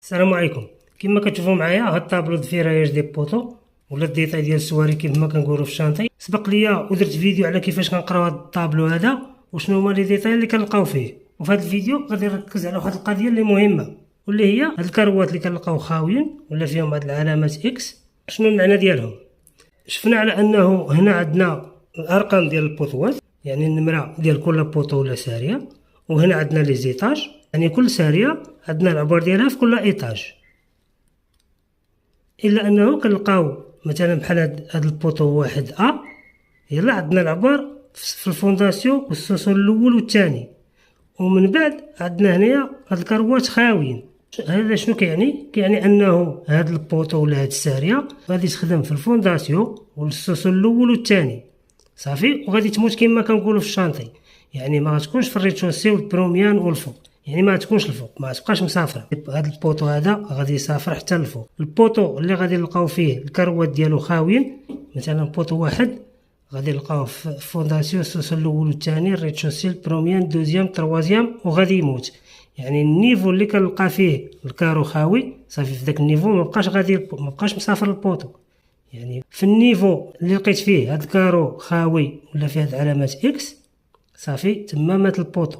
السلام عليكم. كما كتشوفوا معايا هاد الطابلو د فيراياج دي بوطو ولا الديتاي ديال السواري كيما كنقولوا في الشانطي. سبق ليا ودرت فيديو على كيفاش كنقراو هاد الطابلو هذا وشنو هما لي ديتاي اللي كنلقاو فيه. وفي هاد الفيديو غادي نركز على واحد القضيه اللي مهمه، واللي هي هاد الكروات اللي كنلقاو خاويين ولا فيهم هاد العلامات اكس، شنو المعنى ديالهم. شفنا على انه هنا عندنا الارقام ديال البوطوات، يعني النمره ديال كل بوطو ولا ساريه، وهنا عندنا لي زيتاج، يعني كل ساريه عندنا العبار ديالها في كل ايطاج. الا انه كنلقاو مثلا بحال هاد البوطو واحد يلا عندنا العبار في الفونداسيون والسوسول الاول والثاني، ومن بعد عندنا هنايا هاد الكروات خاويين. هذا شنو كيعني؟ كيعني انه هاد البوطو ولا هاد الساريه غادي تخدم في الفونداسيون والسوسول الاول والثاني صافي، وغادي تموت كما كنقولوا في الشانطي، يعني ما غتكونش في الريتشوسي والبروميان والفوق، يعني ما تكونش الفوق، ما تبقاش مسافره. هذا البوطو هذا غادي يسافر حتى الفوق. البوطو اللي غادي نلقاو فيه الكروات ديالو خاويين، مثلا بوطو واحد غادي نلقاوه في الفونداسيون السوسول الاول والثاني، الريتشوسي، البروميان، دوزيام، تروازيام، وغادي يموت. يعني النيفو اللي كنلقى فيه الكارو خاوي صافي، في داك النيفو ما بقاش مسافر البوطو. يعني في النيفو اللي لقيت فيه هاد الكارو خاوي ولا فيه هاد علامات اكس صافي تما مات البوطو.